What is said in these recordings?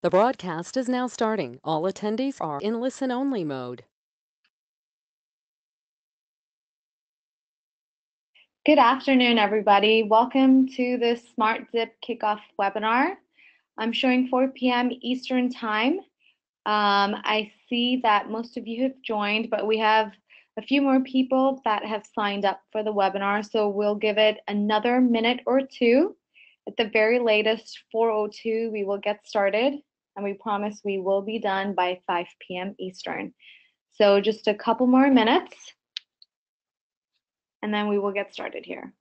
The broadcast is now starting. All attendees are in listen-only mode. Good afternoon, everybody. Welcome to the SmartZip kickoff webinar. I'm showing 4 p.m. Eastern Time. I see that most of you have joined, but we have a few more people that have signed up for the webinar, so we'll give it another minute or two. At the very latest, 4:02, we will get started, and we promise we will be done by 5 p.m. Eastern. So just a couple more minutes, and then we will get started here.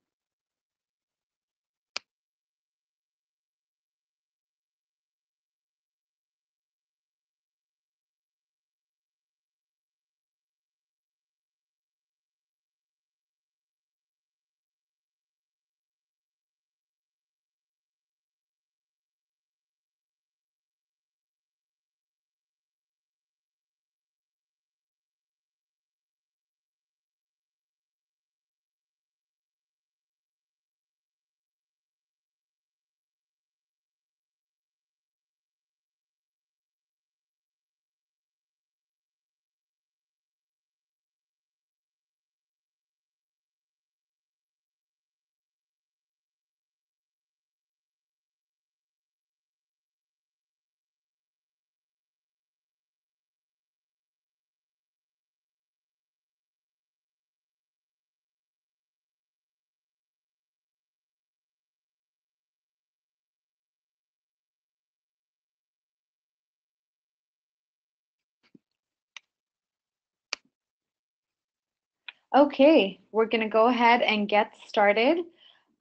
Okay, we're going to go ahead and get started.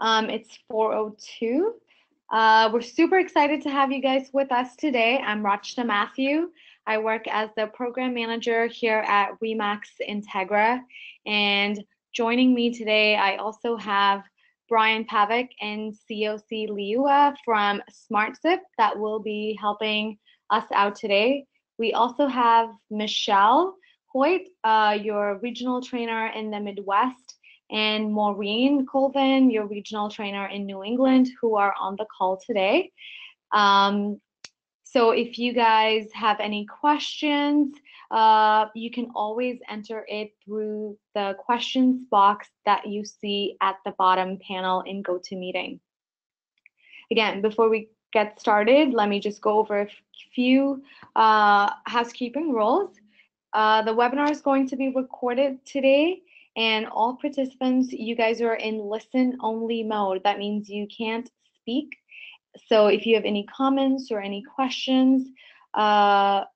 It's 4:02. We're super excited to have you guys with us today. I'm Rachna Matthew. I work as the program manager here at Remax Integra. And joining me today, I also have Brian Pavic and COC Liua from SmartZip that will be helping us out today. We also have Michelle Hoyt, your regional trainer in the Midwest, and Maureen Colvin, your regional trainer in New England, who are on the call today. So if you guys have any questions, you can always enter it through the questions box that you see at the bottom panel in GoToMeeting. Again, before we get started, let me just go over a few housekeeping rules. The webinar is going to be recorded today, and all participants, you guys are in listen-only mode. That means you can't speak. So if you have any comments or any questions,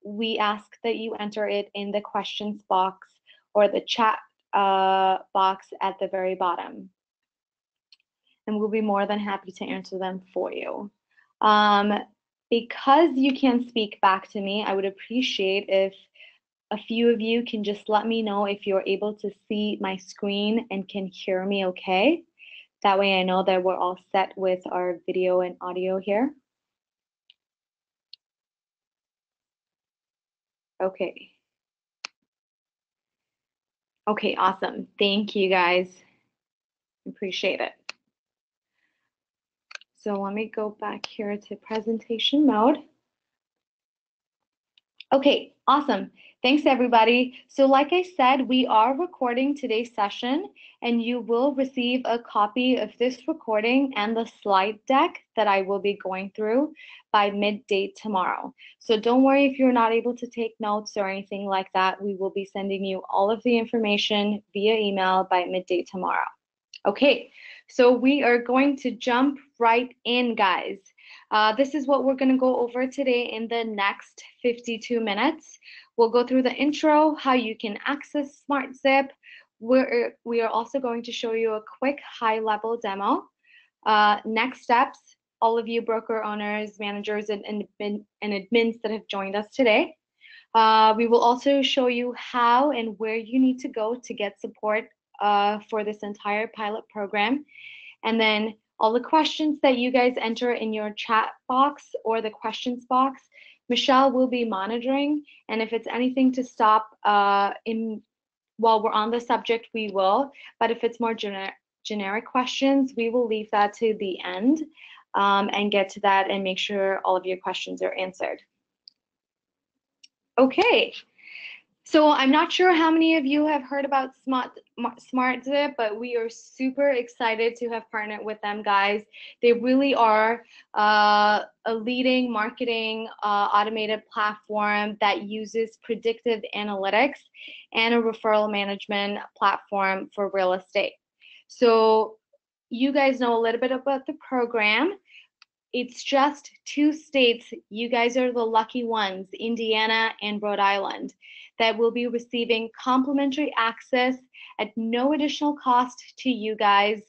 we ask that you enter it in the questions box or the chat box at the very bottom. And we'll be more than happy to answer them for you. Because you can speak back to me, I would appreciate if a few of you can just let me know if you're able to see my screen and can hear me okay. That way I know that we're all set with our video and audio here. Okay. Okay, awesome. Thank you guys. Appreciate it. So let me go back here to presentation mode. Okay, awesome. Thanks, everybody. So like I said, we are recording today's session, and you will receive a copy of this recording and the slide deck that I will be going through by midday tomorrow. So don't worry if you're not able to take notes or anything like that. We will be sending you all of the information via email by midday tomorrow. Okay, so we are going to jump right in, guys. This is what we're going to go over today in the next 52 minutes. We'll go through the intro, how you can access SmartZip. We are also going to show you a quick high-level demo. Next steps, all of you broker owners, managers, and admins that have joined us today. We will also show you how and where you need to go to get support for this entire pilot program. And then all the questions that you guys enter in your chat box or the questions box, Michelle will be monitoring. And if it's anything to stop while we're on the subject, we will. But if it's more generic questions, we will leave that to the end and get to that and make sure all of your questions are answered. Okay. So I'm not sure how many of you have heard about SmartZip, but we are super excited to have partnered with them, guys. They really are a leading marketing automated platform that uses predictive analytics and a referral management platform for real estate. So you guys know a little bit about the program. It's just 2 states, you guys are the lucky ones, Indiana and Rhode Island, that will be receiving complimentary access at no additional cost to you guys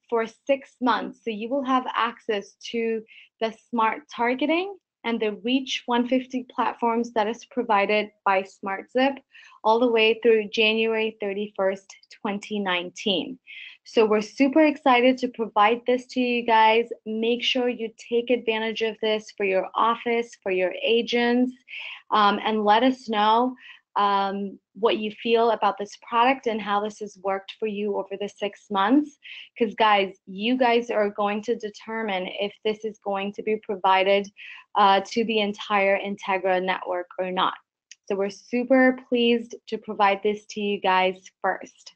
for 6 months. So you will have access to the smart targeting and the Reach 150 platforms that is provided by SmartZip all the way through January 31st, 2019. So we're super excited to provide this to you guys. Make sure you take advantage of this for your office, for your agents, and let us know what you feel about this product and how this has worked for you over the 6 months. Because guys, you guys are going to determine if this is going to be provided to the entire Integra network or not. So we're super pleased to provide this to you guys first.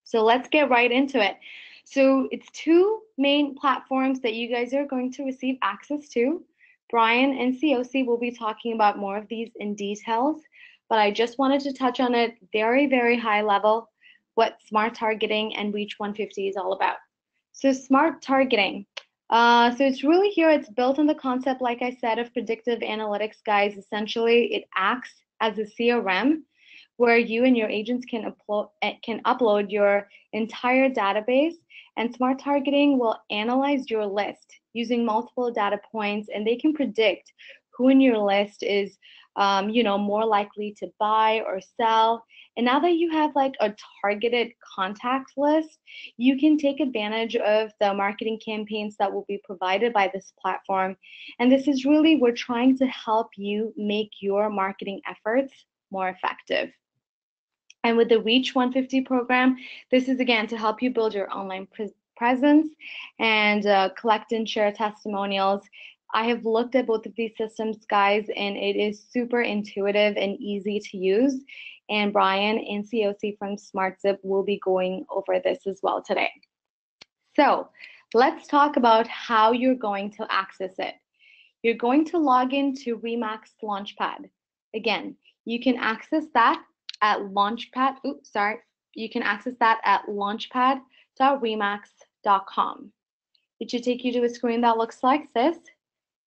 So let's get right into it. So it's 2 main platforms that you guys are going to receive access to. Brian and COC will be talking about more of these in details, but I just wanted to touch on it very, very high level, what smart targeting and Reach 150 is all about. So smart targeting. So it's really here, it's built on the concept, like I said, of predictive analytics, guys. Essentially, it acts as a CRM where you and your agents can upload your entire database, and smart targeting will analyze your list using multiple data points, and they can predict who in your list is more likely to buy or sell. And now that you have like a targeted contact list, you can take advantage of the marketing campaigns that will be provided by this platform. And this is really, we're trying to help you make your marketing efforts more effective. And with the Reach 150 program, this is again to help you build your online presence and collect and share testimonials. I have looked at both of these systems, guys, and it is super intuitive and easy to use. And Brian and COC from SmartZip will be going over this as well today. So let's talk about how you're going to access it. You're going to log into Remax Launchpad. Again, you can access that at Launchpad. You can access that at launchpad.remax.com. It should take you to a screen that looks like this.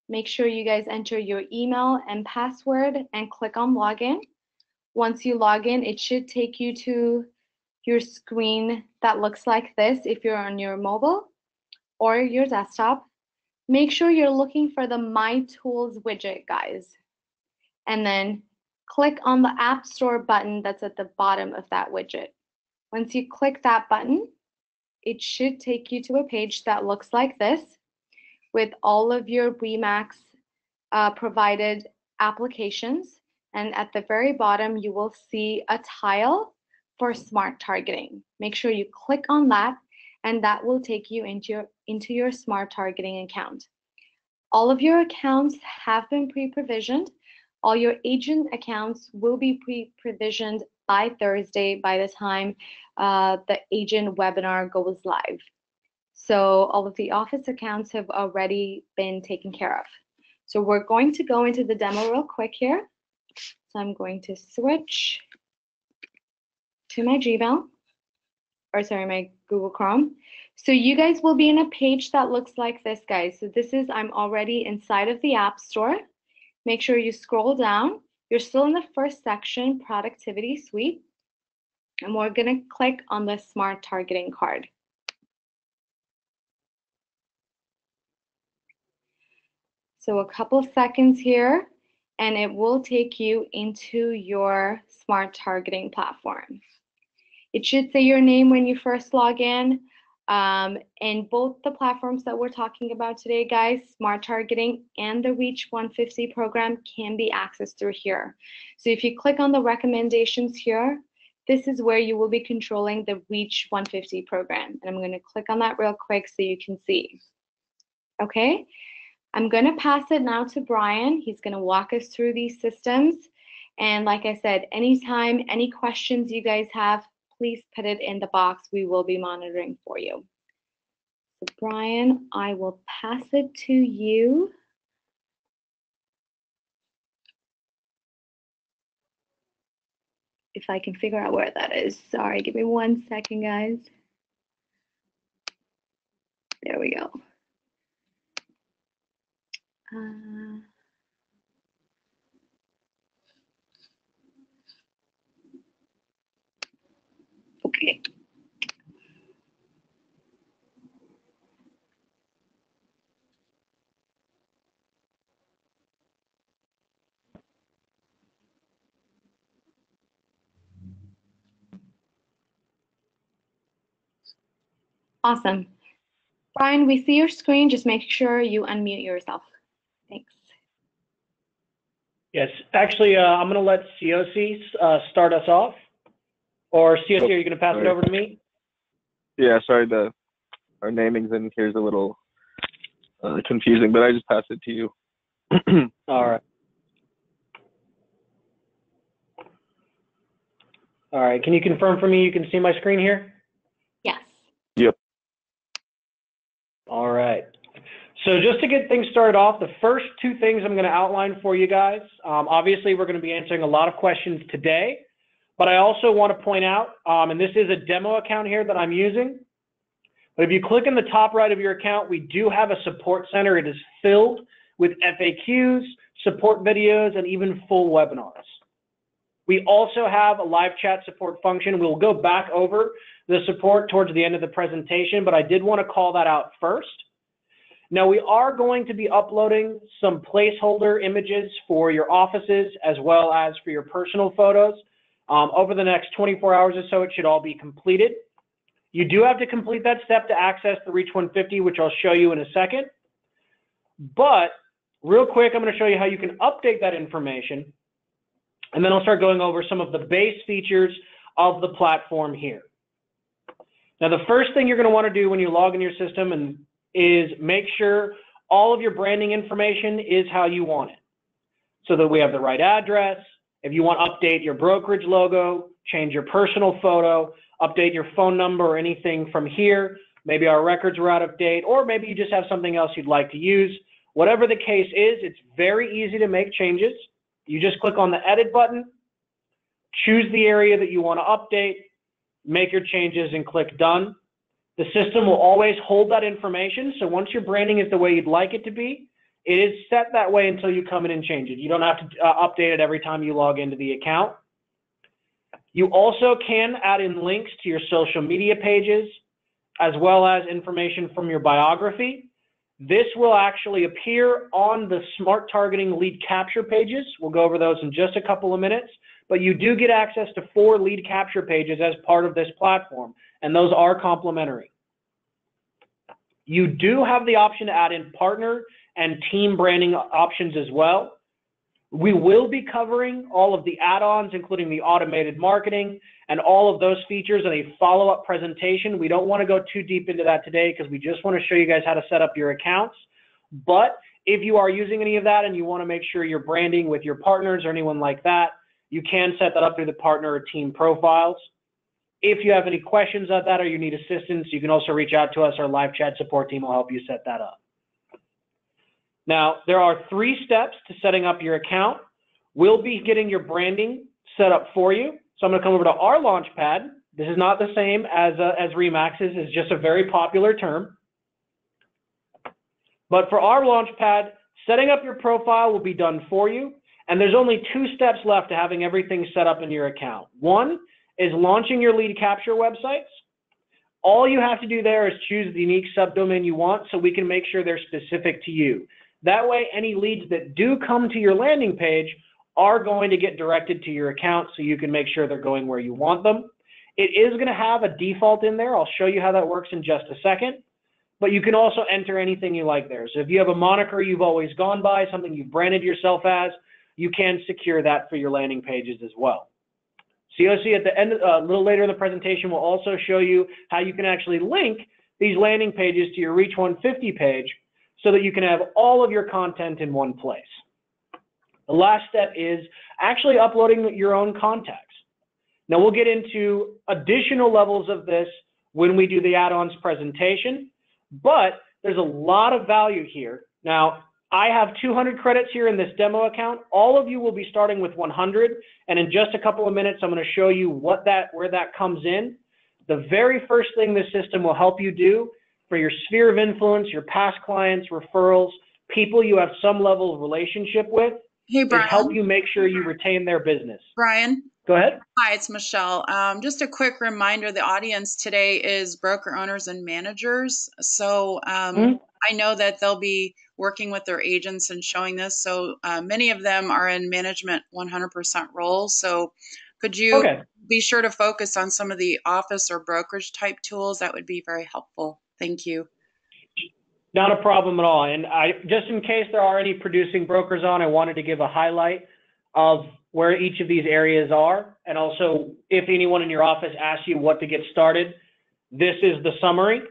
Make sure you guys enter your email and password and click on login. Once you log in, it should take you to your screen that looks like this if you're on your mobile or your desktop. Make sure you're looking for the My Tools widget, guys. And then click on the App Store button that's at the bottom of that widget. Once you click that button, it should take you to a page that looks like this with all of your Remax provided applications. And at the very bottom, you will see a tile for smart targeting. Make sure you click on that, and that will take you into your smart targeting account. All of your accounts have been pre-provisioned. All your agent accounts will be pre-provisioned by Thursday by the time the agent webinar goes live. So all of the office accounts have already been taken care of. So we're going to go into the demo real quick here. So I'm going to switch to my my Google Chrome. So you guys will be in a page that looks like this, guys. So this is, I'm already inside of the App Store. Make sure you scroll down. You're still in the first section, Productivity Suite. And we're gonna click on the Smart Targeting card. So a couple seconds here, and it will take you into your Smart Targeting platform. It should say your name when you first log in. And both the platforms that we're talking about today, guys, Smart Targeting and the Reach 150 program, can be accessed through here. So if you click on the recommendations here, this is where you will be controlling the Reach 150 program. And I'm going to click on that real quick so you can see. Okay. I'm going to pass it now to Brian. He's going to walk us through these systems. And like I said, anytime, any questions you guys have, please put it in the box. We will be monitoring for you. So Brian, I will pass it to you. If I can figure out where that is. Sorry, give me 1 second, guys. There we go. Okay. Awesome. Brian, we see your screen. Just make sure you unmute yourself. Thanks. Yes, actually, I'm going to let COC start us off. Or COC, are you going to pass it over to me? Yeah, sorry, our namings in here is a little confusing, but I just pass it to you. All right. All right, can you confirm for me you can see my screen here? Yes. Yep. All right. So just to get things started off, the first two things I'm going to outline for you guys, obviously we're going to be answering a lot of questions today, but I also want to point out, and this is a demo account here that I'm using, but if you click in the top right of your account, we do have a support center. It is filled with FAQs, support videos, and even full webinars. We also have a live chat support function. We'll go back over the support towards the end of the presentation, but I did want to call that out first. Now, we are going to be uploading some placeholder images for your offices as well as for your personal photos. Over the next 24 hours or so, it should all be completed. You do have to complete that step to access the Reach 150, which I'll show you in a second. But real quick, I'm going to show you how you can update that information. And then I'll start going over some of the base features of the platform here. Now, the first thing you're going to want to do when you log in your system is make sure all of your branding information is how you want it, so that we have the right address. If you want to update your brokerage logo, change your personal photo, update your phone number or anything from here, maybe our records were out of date, or maybe you just have something else you'd like to use. Whatever the case is, it's very easy to make changes. You just click on the edit button, choose the area that you want to update, make your changes and click done. The system will always hold that information. So once your branding is the way you'd like it to be, it is set that way until you come in and change it. You don't have to update it every time you log into the account. You also can add in links to your social media pages, as well as information from your biography. This will actually appear on the smart targeting lead capture pages. We'll go over those in just a couple of minutes, but you do get access to 4 lead capture pages as part of this platform, and those are complimentary. You do have the option to add in partner and team branding options as well. We will be covering all of the add-ons, including the automated marketing and all of those features in a follow-up presentation. We don't want to go too deep into that today because we just want to show you guys how to set up your accounts. But if you are using any of that and you want to make sure you're branding with your partners or anyone like that, you can set that up through the partner or team profiles. If you have any questions on that or you need assistance, you can also reach out to us. Our live chat support team will help you set that up. Now, there are 3 steps to setting up your account. We'll be getting your branding set up for you. So I'm going to come over to our Launchpad. This is not the same as Remax's. It's just a very popular term. But for our Launchpad, setting up your profile will be done for you. And there's only 2 steps left to having everything set up in your account. One is launching your lead capture websites. All you have to do there is choose the unique subdomain you want so we can make sure they're specific to you. That way, any leads that do come to your landing page are going to get directed to your account so you can make sure they're going where you want them. It is going to have a default in there. I'll show you how that works in just a second. But you can also enter anything you like there. So if you have a moniker you've always gone by, something you've branded yourself as, you can secure that for your landing pages as well. COC at the end, a little later in the presentation, will also show you how you can actually link these landing pages to your Reach 150 page so that you can have all of your content in one place. The last step is actually uploading your own contacts. Now we'll get into additional levels of this when we do the add-ons presentation, but there's a lot of value here. Now, I have 200 credits here in this demo account. All of you will be starting with 100, and in just a couple of minutes, I'm going to show you where that comes in. The very first thing this system will help you do for your sphere of influence, your past clients, referrals, people you have some level of relationship with, Hey, is Brian. help you make sure you retain their business. Brian. Go ahead. Hi, it's Michelle. Just a quick reminder, the audience today is broker owners and managers. So I know that they'll be working with their agents and showing this. So many of them are in management 100% roles. So could you be sure to focus on some of the office or brokerage type tools? That would be very helpful. Thank you. Not a problem at all. And just in case there are any producing brokers on, I wanted to give a highlight of where each of these areas are. And also, if anyone in your office asks you what to get started, this is the summary.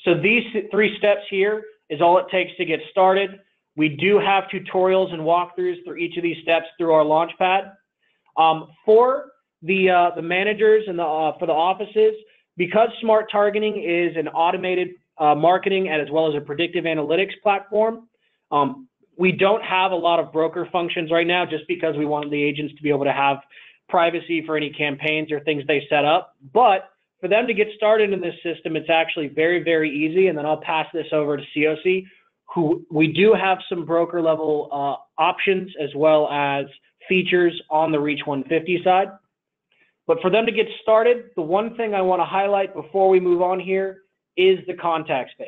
So these 3 steps here is all it takes to get started. We do have tutorials and walkthroughs through each of these steps through our Launchpad. For the managers and for the offices, because Smart Targeting is an automated marketing and as well as a predictive analytics platform, we don't have a lot of broker functions right now just because we want the agents to be able to have privacy for any campaigns or things they set up. But for them to get started in this system, it's actually very, very easy. And then I'll pass this over to COC, who we do have some broker level options as well as features on the Reach 150 side. But for them to get started, the one thing I want to highlight before we move on here is the contacts page.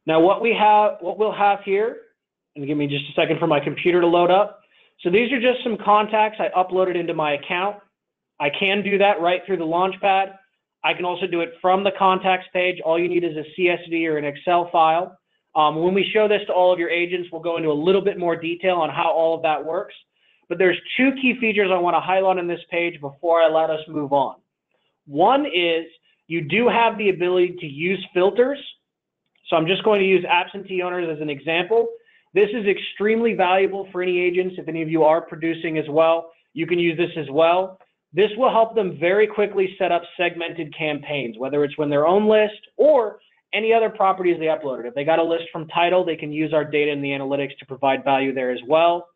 Now what we'll have here, and give me just a second for my computer to load up. So these are just some contacts I uploaded into my account. I can do that right through the Launchpad. I can also do it from the contacts page. All you need is a CSV or an Excel file. When we show this to all of your agents, we'll go into a little bit more detail on how all of that works. But there's 2 key features I want to highlight on this page before I let us move on. One is you do have the ability to use filters. So I'm just going to use absentee owners as an example. This is extremely valuable for any agents. If any of you are producing as well, you can use this as well. This will help them very quickly set up segmented campaigns, whether it's when their own list or any other properties they uploaded. If they got a list from title, they can use our data in the analytics to provide value there as well.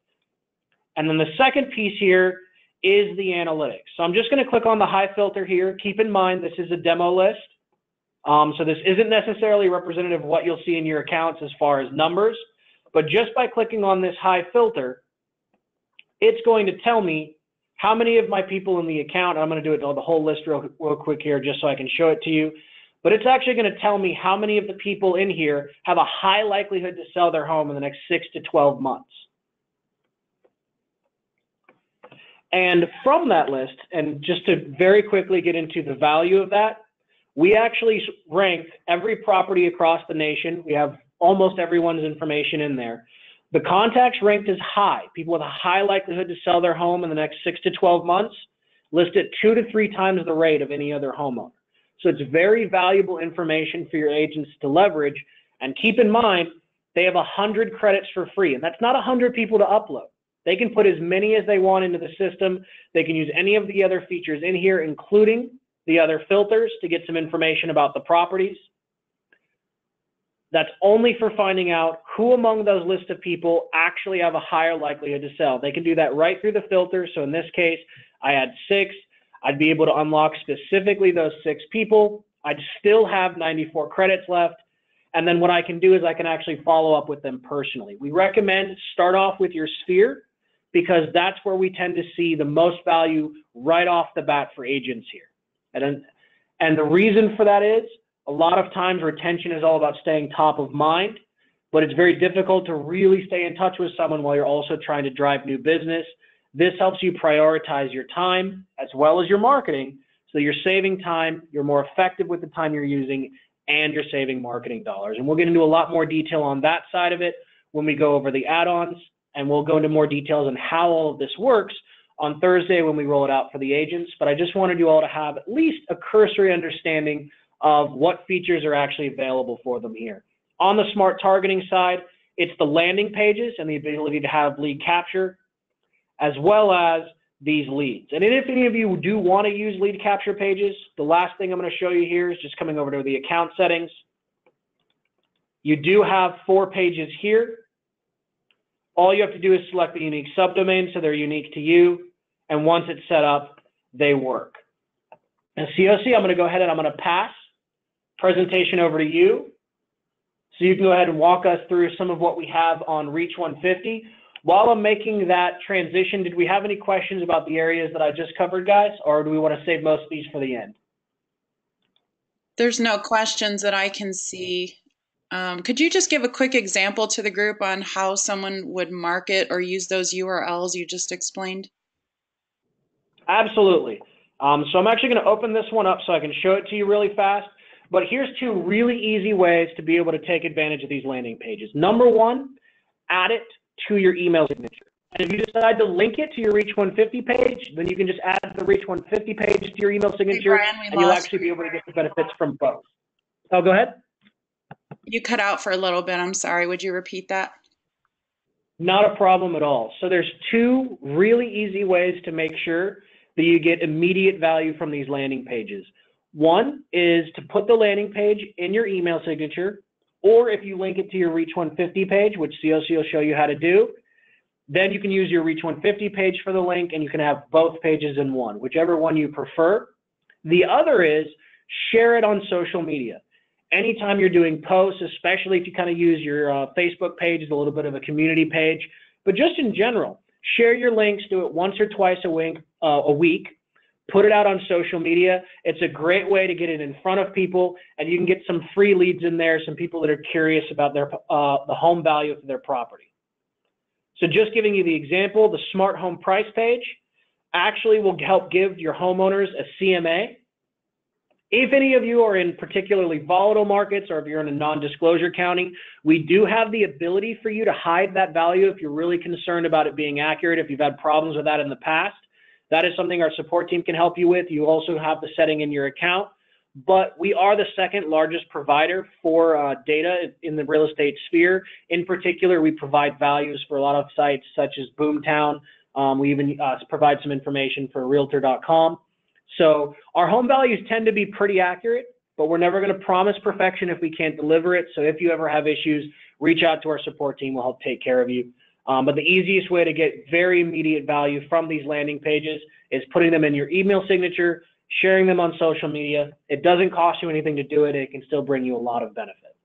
And then the second piece here is the analytics. So I'm just going to click on the high filter here. Keep in mind, this is a demo list. So this isn't necessarily representative of what you'll see in your accounts as far as numbers, but just by clicking on this high filter, it's going to tell me how many of my people in the account, I'm going to do it the whole list real quick here just so I can show it to you, but it's actually going to tell me how many of the people in here have a high likelihood to sell their home in the next 6 to 12 months. And from that list, and just to very quickly get into the value of that, we actually ranked every property across the nation. We have almost everyone's information in there. The contacts ranked as high. People with a high likelihood to sell their home in the next 6 to 12 months list at 2 to 3 times the rate of any other homeowner. So it's very valuable information for your agents to leverage. And keep in mind, they have 100 credits for free. And that's not 100 people to upload. They can put as many as they want into the system. They can use any of the other features in here, including the other filters to get some information about the properties. That's only for finding out who among those list of people actually have a higher likelihood to sell. They can do that right through the filter. So in this case, I had 6. I'd be able to unlock specifically those 6 people. I'd still have 94 credits left. And then what I can do is I can actually follow up with them personally. We recommend start off with your sphere because that's where we tend to see the most value right off the bat for agents here. And the reason for that is a lot of times retention is all about staying top of mind, but it's very difficult to really stay in touch with someone while you're also trying to drive new business. This helps you prioritize your time as well as your marketing, so you're saving time, you're more effective with the time you're using, and you're saving marketing dollars. And we'll get into a lot more detail on that side of it when we go over the add-ons, and we'll go into more details on how all of this works on Thursday when we roll it out for the agents, but I just wanted you all to have at least a cursory understanding of what features are actually available for them here. On the smart targeting side, it's the landing pages and the ability to have lead capture, as well as these leads. And if any of you do want to use lead capture pages, the last thing I'm going to show you here is just coming over to the account settings. You do have 4 pages here. All you have to do is select the unique subdomains so they're unique to you. And once it's set up, they work. And COC, I'm going to go ahead and I'm going to pass presentation over to you. So you can go ahead and walk us through some of what we have on Reach 150. While I'm making that transition, did we have any questions about the areas that I just covered, guys? Or do we want to save most of these for the end? There's no questions that I can see. Could you just give a quick example to the group on how someone would market or use those URLs you just explained? Absolutely. So I'm actually going to open this one up so I can show it to you really fast. But here's 2 really easy ways to be able to take advantage of these landing pages. Number 1, add it to your email signature. And if you decide to link it to your Reach 150 page, then you can just add the Reach 150 page to your email signature, Brian, and you'll actually be able to get the benefits from both. Oh, go ahead. You cut out for a little bit. I'm sorry. Would you repeat that? Not a problem at all. So there's 2 really easy ways to make sure that you get immediate value from these landing pages. One is to put the landing page in your email signature, or if you link it to your Reach 150 page, which COC will show you how to do, then you can use your Reach 150 page for the link, and you can have both pages in one, whichever one you prefer. The other is share it on social media. Anytime you're doing posts, especially if you kind of use your Facebook page as a little bit of a community page, but just in general, share your links, do it once or twice a week, put it out on social media. It's a great way to get it in front of people, and you can get some free leads in there, some people that are curious about their the home value of their property. So just giving you the example, the smart home price page actually will help give your homeowners a CMA. If any of you are in particularly volatile markets, or if you're in a non-disclosure county, we do have the ability for you to hide that value if you're really concerned about it being accurate, if you've had problems with that in the past. That is something our support team can help you with. You also have the setting in your account, but we are the 2nd largest provider for data in the real estate sphere. In particular, we provide values for a lot of sites such as Boomtown. We even provide some information for Realtor.com. So our home values tend to be pretty accurate, but we're never going to promise perfection if we can't deliver it. So if you ever have issues, reach out to our support team. We'll help take care of you. But the easiest way to get very immediate value from these landing pages is putting them in your email signature, sharing them on social media. It doesn't cost you anything to do it. It can still bring you a lot of benefit.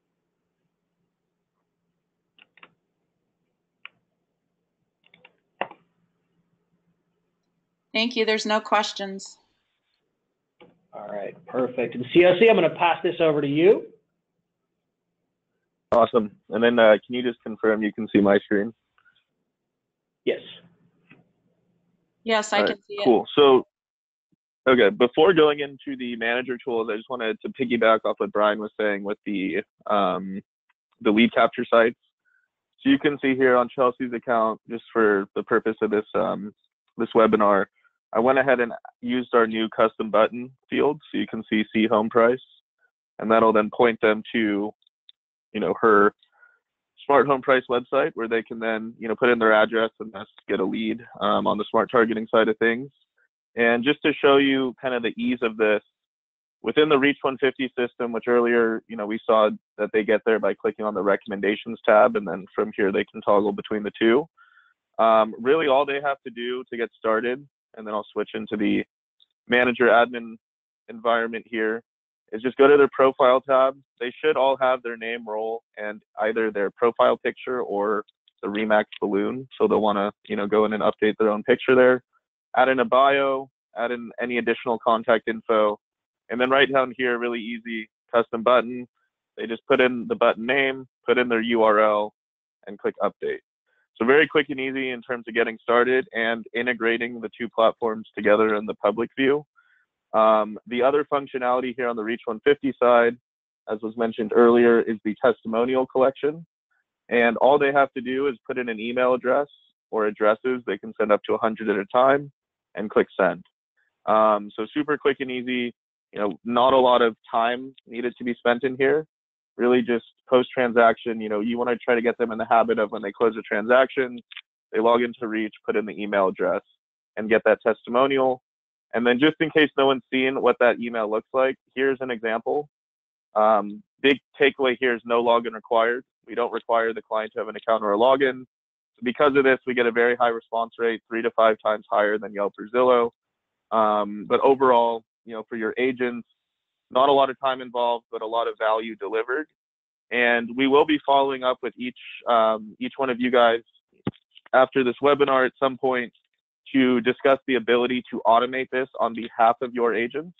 Thank you. There's no questions. All right, perfect. And COC, I'm going to pass this over to you. Awesome. And then can you just confirm you can see my screen? Yes. Yes, I can see it. Cool. So, okay, before going into the manager tools, I just wanted to piggyback off what Brian was saying with the lead capture sites. So you can see here on Chelsea's account, just for the purpose of this this webinar, I went ahead and used our new custom button field, so you can see home price, and that'll then point them to, her smart home price website, where they can then, put in their address and thus get a lead on the smart targeting side of things. And just to show you kind of the ease of this, within the Reach 150 system, which earlier, we saw that they get there by clicking on the recommendations tab, and then from here they can toggle between the two. Really all they have to do to get started, and then I'll switch into the manager admin environment here, is just go to their profile tab. They should all have their name, role, and either their profile picture or the Remax balloon. So they'll want to, go in and update their own picture there. Add in a bio, add in any additional contact info, and then right down here, really easy, custom button. They just put in the button name, put in their URL, and click update. So very quick and easy in terms of getting started and integrating the two platforms together in the public view. The other functionality here on the Reach 150 side, as was mentioned earlier, is the testimonial collection. And all they have to do is put in an email address or addresses. They can send up to 100 at a time. and click send. So super quick and easy, not a lot of time needed to be spent in here. Really just post-transaction, you want to try to get them in the habit of when they close a transaction, they log into Reach, put in the email address, and get that testimonial. And then just in case no one's seen what that email looks like, here's an example. Big takeaway here is no login required. We don't require the client to have an account or a login. So because of this, we get a very high response rate, 3 to 5 times higher than Yelp or Zillow. But overall, for your agents, not a lot of time involved, but a lot of value delivered. And we will be following up with each one of you guys after this webinar at some point to discuss the ability to automate this on behalf of your agents.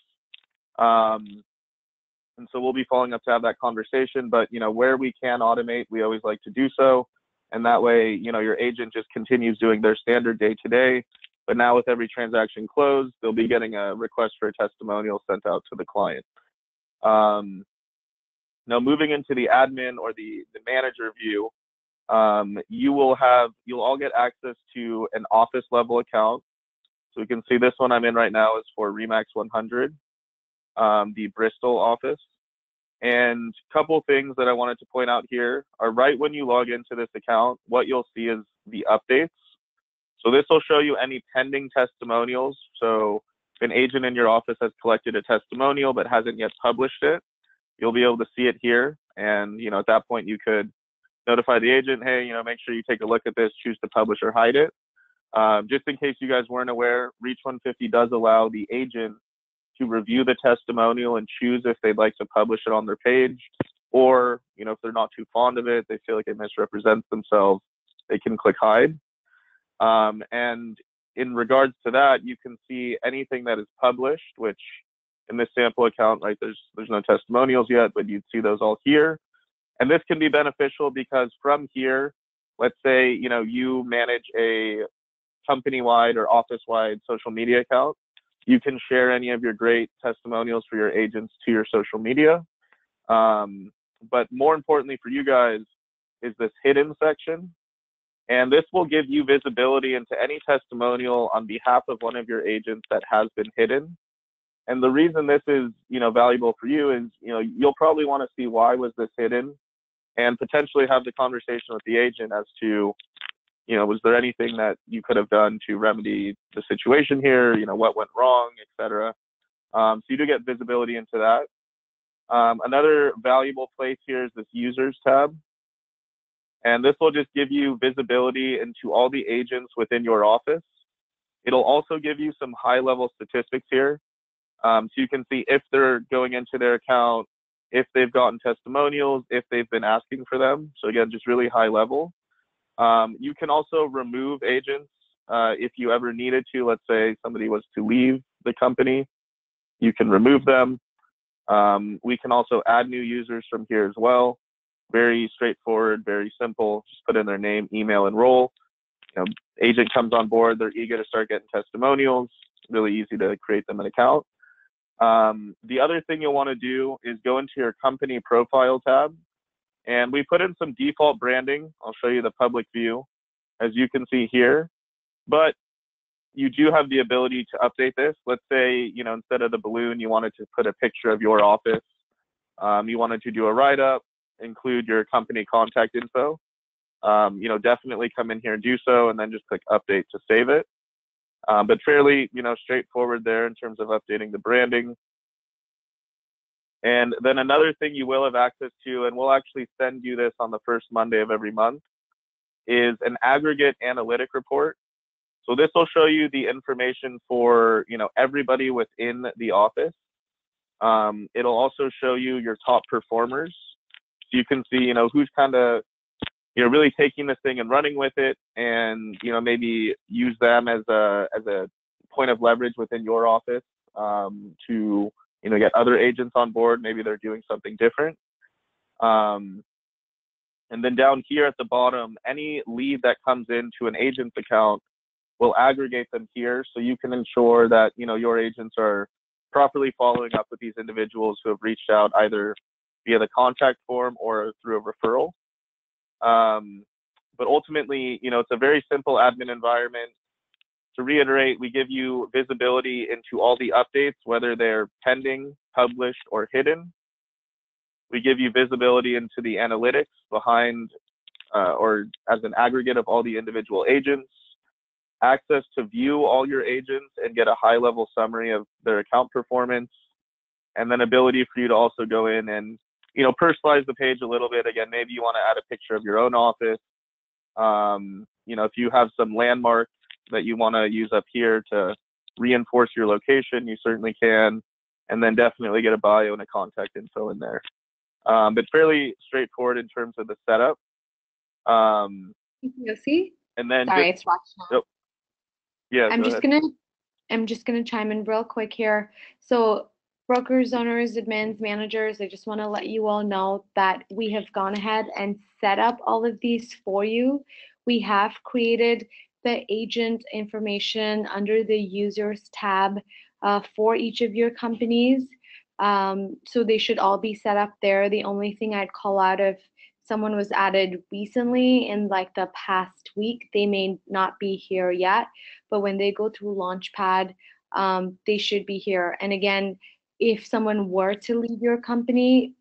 And so we'll be following up to have that conversation, but where we can automate, we always like to do so. And that way, your agent just continues doing their standard day-to-day, but now with every transaction closed, they'll be getting a request for a testimonial sent out to the client. Now moving into the admin or the manager view, you'll all get access to an office level account. So we can see this one I'm in right now is for Remax 100, the Bristol office. And a couple things that I wanted to point out here are right when you log into this account, what you'll see is the updates. So this will show you any pending testimonials. So if an agent in your office has collected a testimonial but hasn't yet published it, you'll be able to see it here. And, at that point you could notify the agent, hey, make sure you take a look at this, choose to publish or hide it. Just in case you guys weren't aware, Reach 150 does allow the agent to review the testimonial and choose if they'd like to publish it on their page, or, if they're not too fond of it, they feel like it misrepresents themselves, they can click hide. And in regards to that, you can see anything that is published, which in this sample account, right, there's no testimonials yet, but you'd see those all here. And this can be beneficial because from here, let's say, you manage a company-wide or office-wide social media account, you can share any of your great testimonials for your agents to your social media. But more importantly for you guys is this hidden section. And this will give you visibility into any testimonial on behalf of one of your agents that has been hidden. And the reason this is, valuable for you is, you'll probably want to see why was this hidden and potentially have the conversation with the agent as to, was there anything that you could have done to remedy the situation here? What went wrong, et cetera. So you do get visibility into that. Another valuable place here is this users tab. And this will just give you visibility into all the agents within your office. It'll also give you some high level statistics here. So you can see if they're going into their account, if they've gotten testimonials, if they've been asking for them. So again, just really high level. You can also remove agents if you ever needed to. Let's say somebody was to leave the company, you can remove them. We can also add new users from here as well. Very straightforward, very simple. Just put in their name, email, and role. Agent comes on board, they're eager to start getting testimonials. Really easy to create them an account. The other thing you'll want to do is go into your company profile tab. And we put in some default branding. I'll show you the public view, as you can see here. But you do have the ability to update this. Let's say, instead of the balloon, you wanted to put a picture of your office. You wanted to do a write-up, include your company contact info. Definitely come in here and do so, and then just click update to save it. But fairly, straightforward there in terms of updating the branding. And then another thing you will have access to, and we'll actually send you this on the first Monday of every month, is an aggregate analytic report. So this will show you the information for, everybody within the office. It'll also show you your top performers. So you can see, who's kind of, really taking this thing and running with it, and, maybe use them as a point of leverage within your office to, get other agents on board. Maybe they're doing something different. And then down here at the bottom, any lead that comes into an agent's account, will aggregate them here, so you can ensure that, your agents are properly following up with these individuals who have reached out either via the contact form or through a referral. But ultimately, it's a very simple admin environment. to reiterate, we give you visibility into all the updates, whether they're pending, published, or hidden. We give you visibility into the analytics behind or as an aggregate of all the individual agents, access to view all your agents and get a high-level summary of their account performance, and then ability for you to also go in and, personalize the page a little bit. Again, maybe you want to add a picture of your own office. If you have some landmarks that you want to use up here to reinforce your location, you certainly can, and then definitely get a bio and a contact info in there. But fairly straightforward in terms of the setup. Yossi? And then Sorry, it's Roxanne. Yep. Yeah, I'm just gonna chime in real quick here. So brokers, owners, admins, managers, I just want to let you all know that we have gone ahead and set up all of these for you. We have created the agent information under the users tab for each of your companies. So they should all be set up there. The only thing I'd call out, if someone was added recently in like the past week, they may not be here yet, but when they go through Launchpad, they should be here. And again, if someone were to leave your company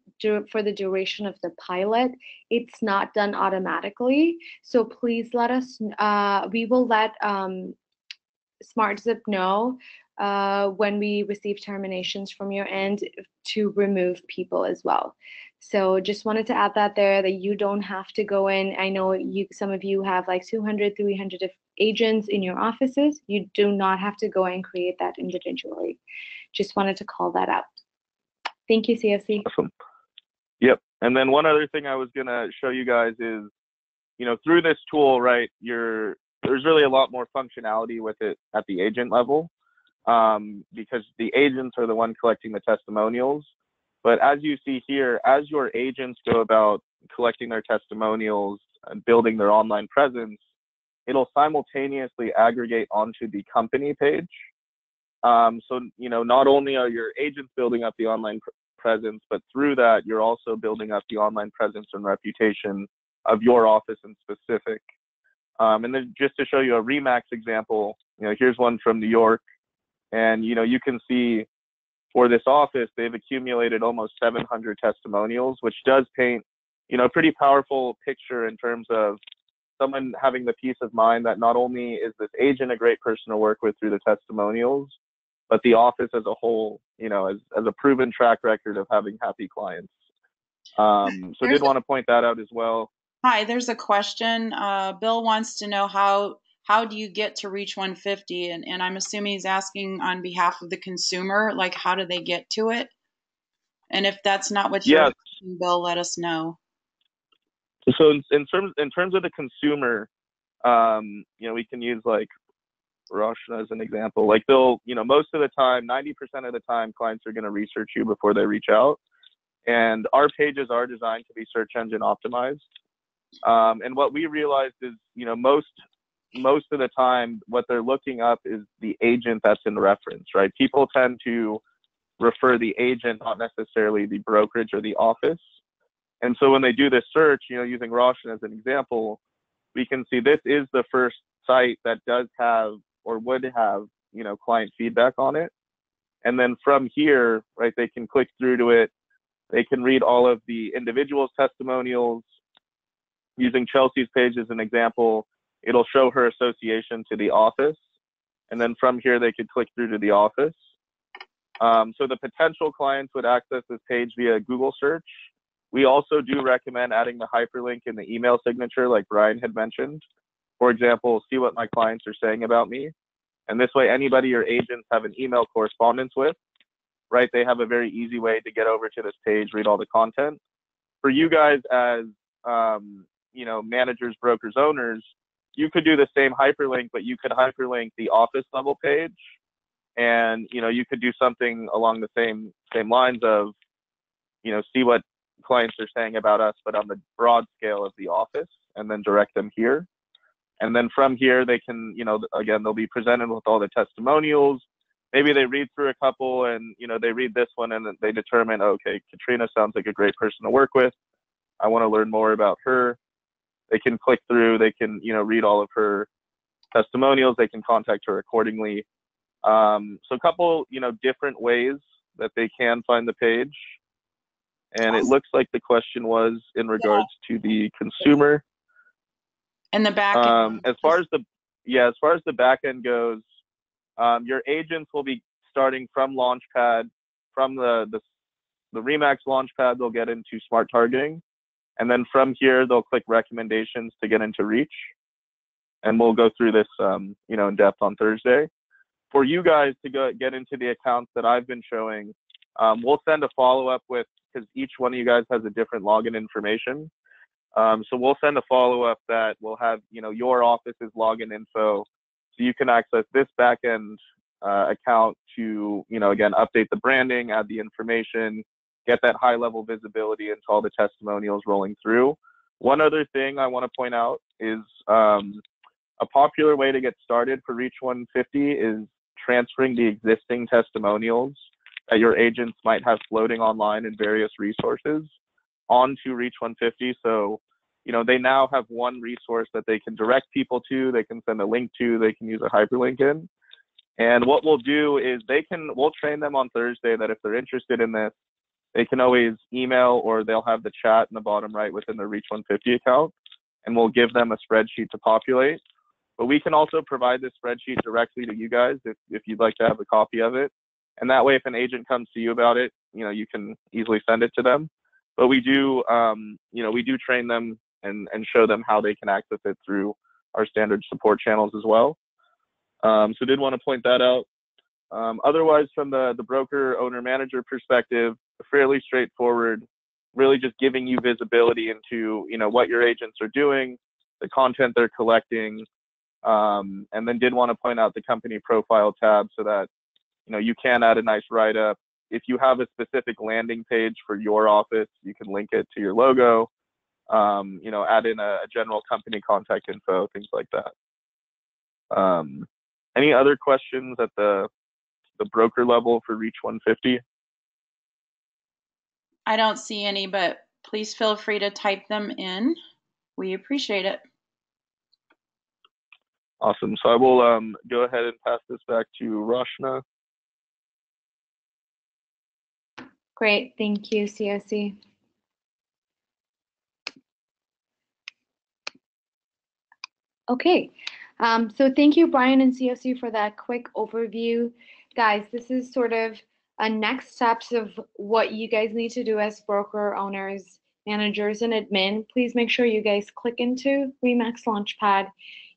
for the duration of the pilot, it's not done automatically. So please let us, we will let SmartZip know when we receive terminations from your end to remove people as well. So just wanted to add that there, that you don't have to go in. I know some of you have like 200, 300 agents in your offices. You do not have to go and create that individually. Just wanted to call that out. Thank you, CFC. Awesome. Yep. And then one other thing I was going to show you guys is, through this tool, right, there's really a lot more functionality with it at the agent level, because the agents are the one collecting the testimonials. But as you see here, as your agents go about collecting their testimonials and building their online presence, it'll simultaneously aggregate onto the company page. So, not only are your agents building up the online presence, but through that, you're also building up the online presence and reputation of your office in specific. And then just to show you a Remax example, here's one from New York. And, you can see for this office, they've accumulated almost 700 testimonials, which does paint, a pretty powerful picture in terms of someone having the peace of mind that not only is this agent a great person to work with through the testimonials, but the office as a whole, as a proven track record of having happy clients. So did want to point that out as well. Hi, there's a question. Bill wants to know how do you get to reach 150? And I'm assuming he's asking on behalf of the consumer, like how do they get to it? And if that's not what you're asking, Bill, let us know. So in terms of the consumer, we can use like Roshan as an example. Like they'll, most of the time, 90% of the time, clients are going to research you before they reach out. And our pages are designed to be search engine optimized. And what we realized is, most of the time, what they're looking up is the agent that's in reference, right? People tend to refer the agent, not necessarily the brokerage or the office. And so when they do this search, using Roshan as an example, we can see this is the first site that does have or would have, client feedback on it. And then from here, right, they can click through to it. They can read all of the individuals' testimonials. Using Chelsea's page as an example, it'll show her association to the office. And then from here, they could click through to the office. So the potential clients would access this page via Google search. We also do recommend adding the hyperlink in the email signature, like Brian had mentioned. For example, see what my clients are saying about me. And this way, anybody your agents have an email correspondence with, right, they have a very easy way to get over to this page, read all the content. For you guys as, managers, brokers, owners, you could do the same hyperlink, but you could hyperlink the office level page. And, you could do something along the same lines of, see what clients are saying about us, but on the broad scale of the office, and then direct them here. And then from here, they can, again, they'll be presented with all the testimonials. Maybe they read through a couple and, they read this one and they determine, okay, Katrina sounds like a great person to work with. I want to learn more about her. They can click through, they can, read all of her testimonials, they can contact her accordingly. So a couple, different ways that they can find the page. And it looks like the question was in regards to the consumer. And the back end. As far as the back end goes, your agents will be starting from Launchpad, from the Remax Launchpad, they'll get into Smart Targeting. And then from here, they'll click recommendations to get into Reach. And we'll go through this, in depth on Thursday. For you guys to get into the accounts that I've been showing, we'll send a follow-up with, because each one of you guys has a different login information. So we'll send a follow-up that will have, your office's login info, so you can access this back-end account to, again, update the branding, add the information, get that high-level visibility into all the testimonials rolling through. One other thing I want to point out is a popular way to get started for Reach 150 is transferring the existing testimonials that your agents might have floating online in various resources onto Reach 150. So, they now have one resource that they can direct people to, they can send a link to, they can use a hyperlink in. And what we'll do is we'll train them on Thursday that if they're interested in this, they can always email, or they'll have the chat in the bottom right within their Reach 150 account, and we'll give them a spreadsheet to populate. But we can also provide this spreadsheet directly to you guys if you'd like to have a copy of it. And that way, if an agent comes to you about it, you can easily send it to them. But we do train them and show them how they can access it through our standard support channels as well. So did want to point that out. Otherwise, from the broker, owner, manager perspective, fairly straightforward, really just giving you visibility into, what your agents are doing, the content they're collecting, and then did want to point out the company profile tab so that, you can add a nice write-up. If you have a specific landing page for your office, you can link it to your logo, add in a general company contact info, things like that. Any other questions at the broker level for Reach 150? I don't see any, but please feel free to type them in. We appreciate it. Awesome. So I will go ahead and pass this back to Roshna. Great, thank you, COC. Okay, so thank you, Brian and COC, for that quick overview. Guys, this is sort of a next steps of what you guys need to do as broker owners, managers, and admin. Please make sure you guys click into Remax Launchpad.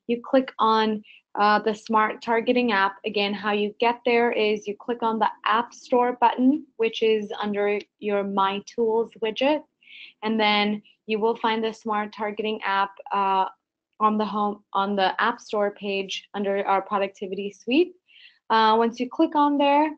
You click on the Smart Targeting app. Again, how you get there is you click on the App Store button, which is under your My Tools widget, and then you will find the Smart Targeting app on the App Store page under our productivity suite. Once you click on there,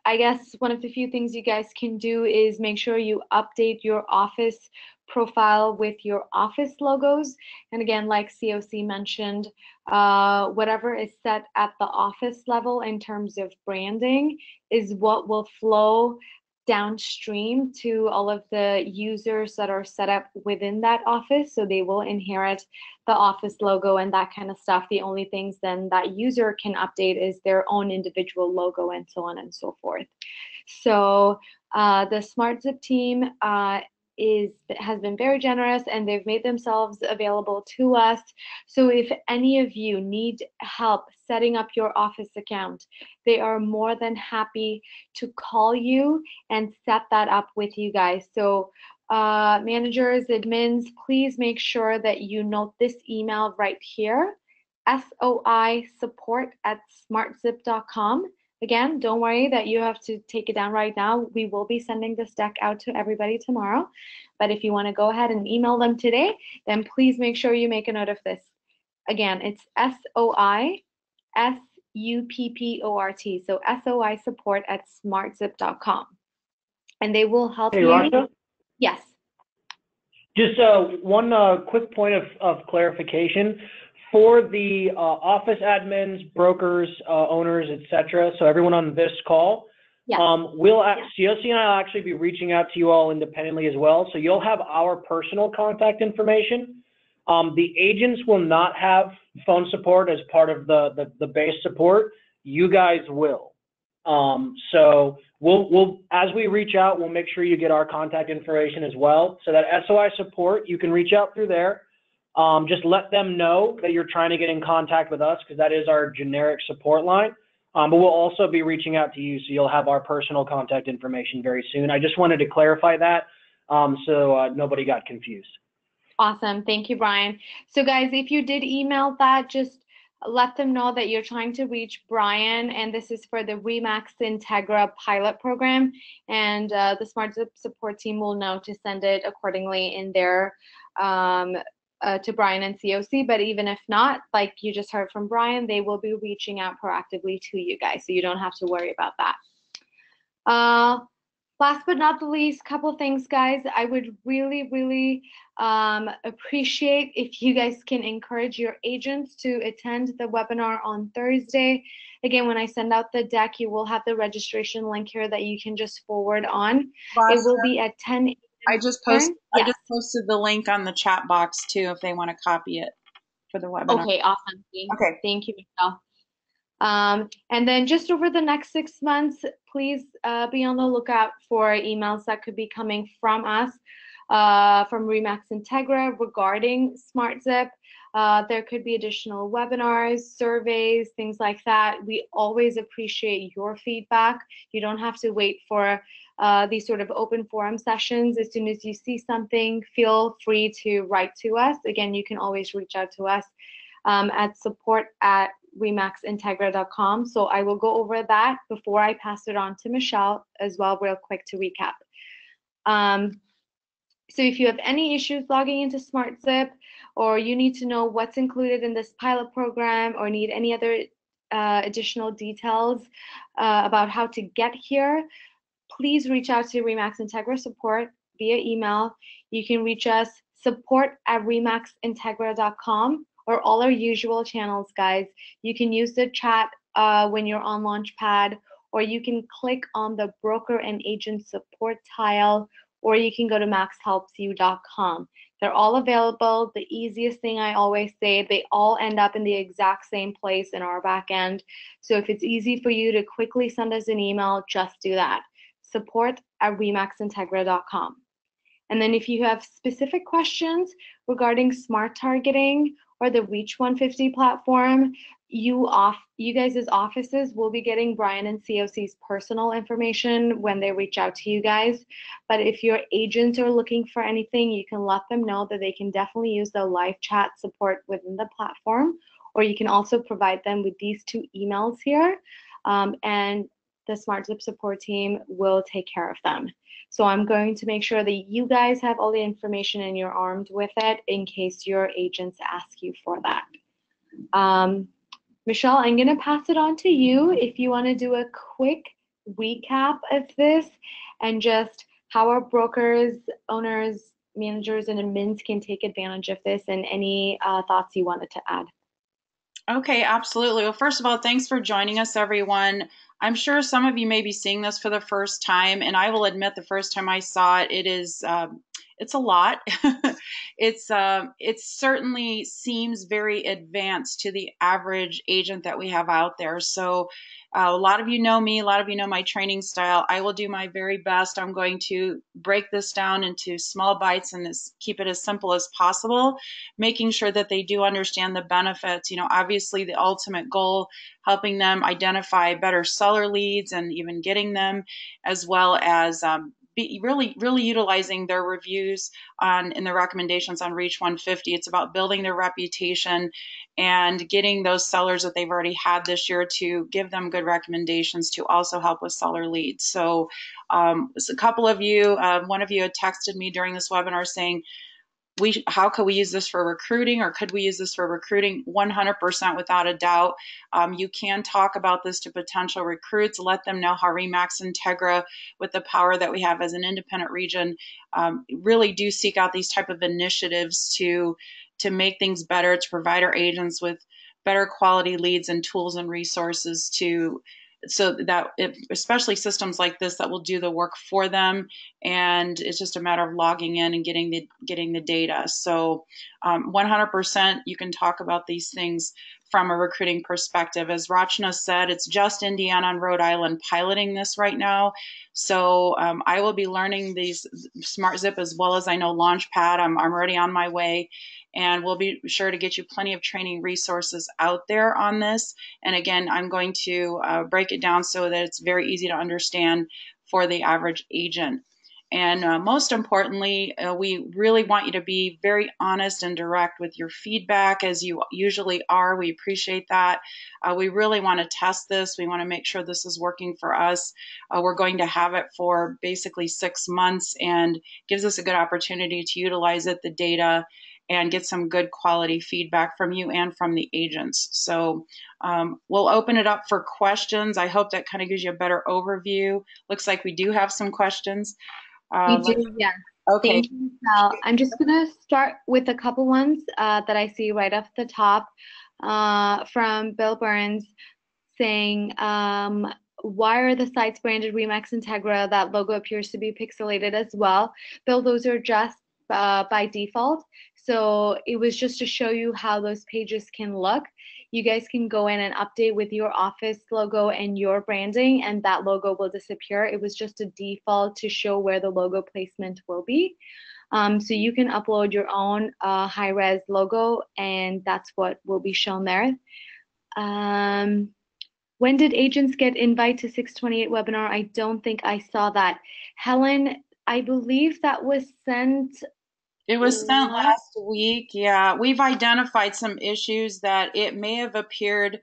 I guess one of the few things you guys can do is make sure you update your office profile with your office logos. And again, like COC mentioned, whatever is set at the office level in terms of branding is what will flow downstream to all of the users that are set up within that office. So they will inherit the office logo and that kind of stuff. The only things then that user can update is their own individual logo and so on and so forth. So the SmartZip team has been very generous, and they've made themselves available to us. So if any of you need help setting up your office account, they are more than happy to call you and set that up with you guys. So managers, admins, please make sure that you note this email right here, soisupport@smartzip.com. Again, don't worry that you have to take it down right now. We will be sending this deck out to everybody tomorrow. But if you want to go ahead and email them today, then please make sure you make a note of this. Again, it's SOISUPPORT. So soisupport@smartzip.com. And they will help you. Rasha? Yes. Just one quick point of clarification. For the office admins, brokers, owners, etc., so everyone on this call, Yes. COC and I will actually be reaching out to you all independently as well. So you'll have our personal contact information. The agents will not have phone support as part of the base support. You guys will. So we'll as we reach out, we'll make sure you get our contact information as well. So that SOI support, you can reach out through there. Just let them know that you're trying to get in contact with us, because that is our generic support line. But we'll also be reaching out to you, so you'll have our personal contact information very soon. I just wanted to clarify that, so nobody got confused. Awesome. Thank you, Brian. So guys, if you did email that, just let them know that you're trying to reach Brian, and this is for the Remax Integra pilot program, and the SmartZip support team will know to send it accordingly in their to Brian and COC. But even if not, like you just heard from Brian, they will be reaching out proactively to you guys, so you don't have to worry about that. Last but not the least, couple things, guys. I would really appreciate if you guys can encourage your agents to attend the webinar on Thursday. Again, when I send out the deck, you will have the registration link here that you can just forward on. It will be at 10 a.m. I just posted the link on the chat box too, if they want to copy it for the webinar. Okay, awesome. Thank you, Michelle. And then just over the next 6 months, please be on the lookout for emails that could be coming from us, from Remax Integra regarding SmartZip. There could be additional webinars, surveys, things like that. We always appreciate your feedback. You don't have to wait for these sort of open forum sessions. As soon as you see something, feel free to write to us. Again, you can always reach out to us at support@remaxintegra.com. So I will go over that before I pass it on to Michelle as well, real quick to recap. So if you have any issues logging into SmartZip, or you need to know what's included in this pilot program, or need any other additional details about how to get here, please reach out to Remax Integra support via email. You can reach us support@remaxintegra.com, or all our usual channels, guys. You can use the chat when you're on Launchpad, or you can click on the broker and agent support tile, or you can go to maxhelpsyou.com. They're all available. The easiest thing I always say, they all end up in the exact same place in our back end. So if it's easy for you to quickly send us an email, just do that. support@remaxintegra.com. And then if you have specific questions regarding smart targeting or the Reach 150 platform, you guys' offices will be getting Brian and COC's personal information when they reach out to you guys. But if your agents are looking for anything, you can let them know that they can definitely use the live chat support within the platform, or you can also provide them with these 2 emails here, and the SmartZip support team will take care of them. So I'm going to make sure that you guys have all the information and you're armed with it in case your agents ask you for that. Michelle, I'm going to pass it on to you if you want to do a quick recap of this and just how our brokers, owners, managers, and admins can take advantage of this, and any thoughts you wanted to add. Okay, absolutely. Well, first of all, thanks for joining us, everyone. I'm sure some of you may be seeing this for the first time, and I will admit the first time I saw it, it's a lot. It certainly seems very advanced to the average agent that we have out there. So a lot of you know me, a lot of you know my training style. I will do my very best. I'm going to break this down into small bites and keep it as simple as possible, making sure that they do understand the benefits. You know, obviously the ultimate goal, helping them identify better seller leads and even getting them, as well as be really utilizing their reviews in the recommendations on Reach 150. It's about building their reputation and getting those sellers that they've already had this year to give them good recommendations to also help with seller leads. So a couple of you, one of you had texted me during this webinar saying, how could we use this for recruiting, or could we use this for recruiting? 100% without a doubt. You can talk about this to potential recruits, let them know how Remax Integra, with the power that we have as an independent region, really do seek out these type of initiatives to make things better, to provide our agents with better quality leads and tools and resources to so that especially systems like this that will do the work for them, and it's just a matter of logging in and getting the data. So 100% you can talk about these things from a recruiting perspective. As Rachna said, it's just Indiana and Rhode Island piloting this right now. So I will be learning these SmartZip as well as I know Launchpad. I'm already on my way, and we'll be sure to get you plenty of training resources out there on this. And again, I'm going to break it down so that it's very easy to understand for the average agent. And most importantly, we really want you to be very honest and direct with your feedback, as you usually are. We appreciate that. We really want to test this. We want to make sure this is working for us. We're going to have it for basically 6 months, and gives us a good opportunity to utilize it, the data, and get some good quality feedback from you and from the agents. So we'll open it up for questions. I hope that kind of gives you a better overview. Looks like we do have some questions. We do, yeah. Okay. Thank you, Michelle. I'm just going to start with a couple ones that I see right off the top from Bill Burns saying, why are the sites branded Remax Integra? That logo appears to be pixelated as well. Bill, those are just by default. So it was just to show you how those pages can look. You guys can go in and update with your office logo and your branding, and that logo will disappear. It was just a default to show where the logo placement will be. So you can upload your own high-res logo, and that's what will be shown there. When did agents get invite to 628 webinar? I don't think I saw that. Helen, I believe that was sent. It was sent last week. Yeah, we've identified some issues that it may have appeared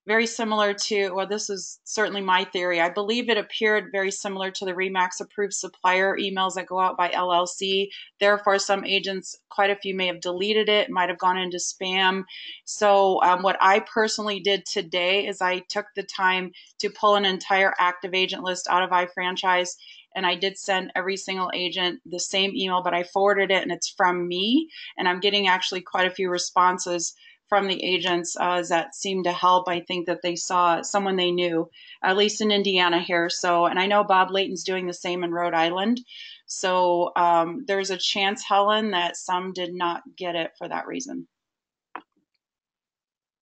very similar to, well, this is certainly my theory. I believe it appeared very similar to the Remax approved supplier emails that go out by LLC. Therefore, some agents, quite a few may have deleted it, might have gone into spam. So what I personally did today is I took the time to pull an entire active agent list out of iFranchise, and I did send every single agent the same email, but I forwarded it, and it's from me, and I'm getting actually quite a few responses from the agents that seemed to help. I think that they saw someone they knew, at least in Indiana here. So, and I know Bob Layton's doing the same in Rhode Island. So there's a chance, Helen, that some did not get it for that reason.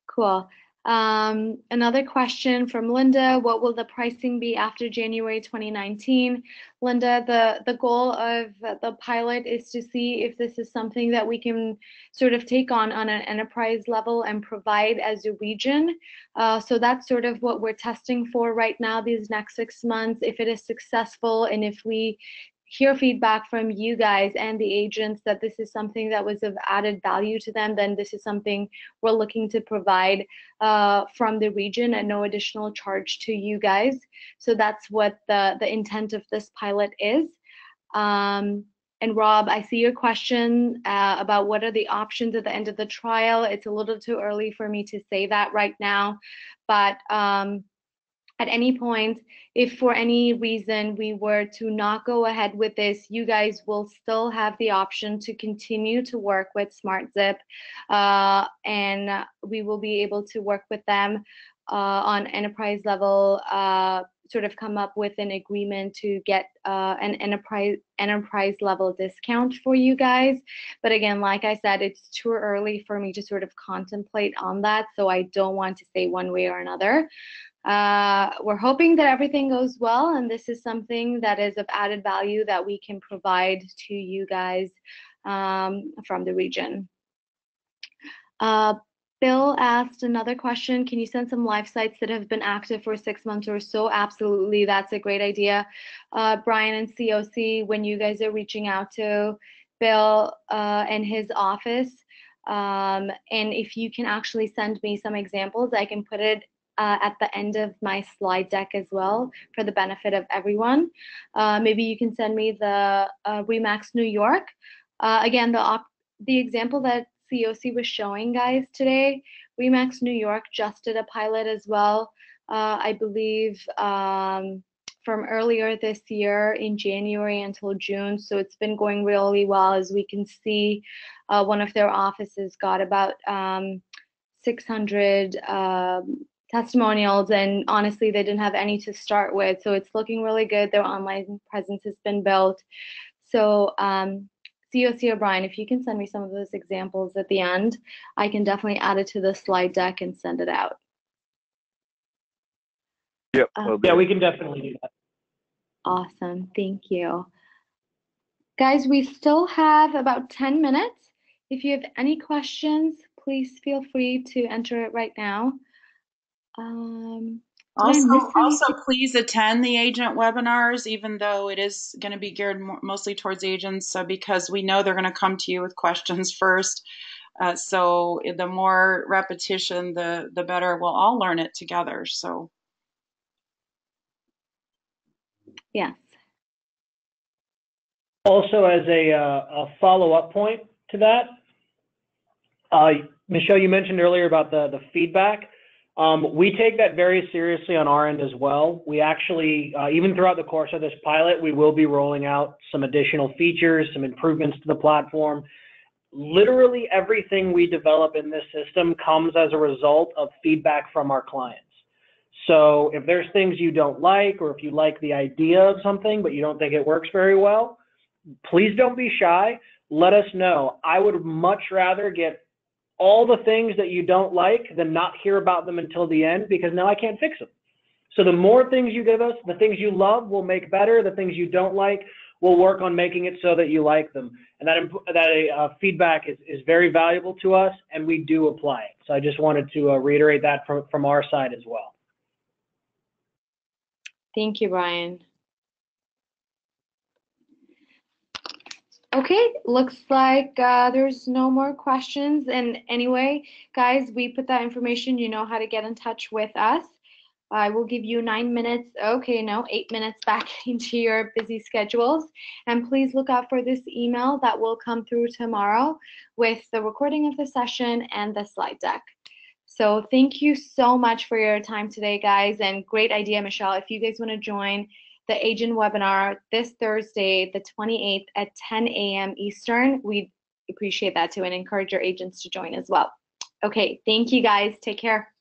Cool. Another question from Linda, what will the pricing be after January 2019? Linda, the goal of the pilot is to see if this is something that we can sort of take on an enterprise level and provide as a region. So that's sort of what we're testing for right now, these next 6 months. If it is successful and if we hear feedback from you guys and the agents that this is something that was of added value to them, then this is something we're looking to provide from the region at no additional charge to you guys. So that's what the intent of this pilot is. And Rob, I see your question about what are the options at the end of the trial. It's a little too early for me to say that right now, but at any point, if for any reason we were to not go ahead with this, you guys will still have the option to continue to work with SmartZip, and we will be able to work with them on enterprise level, sort of come up with an agreement to get an enterprise level discount for you guys. But again, like I said, it's too early for me to sort of contemplate on that, so I don't want to say one way or another. We're hoping that everything goes well, and this is something that is of added value that we can provide to you guys from the region. Bill asked another question. Can you send some live sites that have been active for 6 months or so? Absolutely, that's a great idea. Brian and COC, when you guys are reaching out to Bill and his office, and if you can actually send me some examples, I can put it at the end of my slide deck as well for the benefit of everyone. Maybe you can send me the Remax New York. Again, the example that COC was showing guys today, Remax New York just did a pilot as well, I believe from earlier this year in January until June. So it's been going really well. As we can see, one of their offices got about 600 testimonials, and honestly, they didn't have any to start with. So it's looking really good. Their online presence has been built. So COC O'Brien, if you can send me some of those examples at the end, I can definitely add it to the slide deck and send it out. Yep. Yeah, we can definitely do that. Awesome. Thank you. Guys, we still have about 10 minutes. If you have any questions, please feel free to enter it right now. Also, please attend the agent webinars, even though it is going to be geared mostly towards agents, so because we know they're going to come to you with questions first. So the more repetition, the better. We'll all learn it together. So yes. Also, as a follow-up point to that, Michelle, you mentioned earlier about the feedback. We take that very seriously on our end as well. We actually, even throughout the course of this pilot, we will be rolling out some additional features, some improvements to the platform. Literally everything we develop in this system comes as a result of feedback from our clients. So if there's things you don't like, or if you like the idea of something but you don't think it works very well, please don't be shy. Let us know. I would much rather get all the things that you don't like than not hear about them until the end, because now I can't fix them. So the more things you give us, the things you love we'll make better. The things you don't like, we'll work on making it so that you like them. And that feedback is very valuable to us, and we do apply it. So I just wanted to reiterate that from our side as well. Thank you, Brian. Okay, looks like there's no more questions. And anyway, guys, we put that information, you know how to get in touch with us. I will give you 9 minutes, okay, no, 8 minutes back into your busy schedules. And please look out for this email that will come through tomorrow with the recording of the session and the slide deck. So thank you so much for your time today, guys, and great idea, Michelle. If you guys want to join the agent webinar this Thursday, the 28th at 10 a.m. Eastern, we'd appreciate that too, and encourage your agents to join as well. Okay, thank you guys. Take care.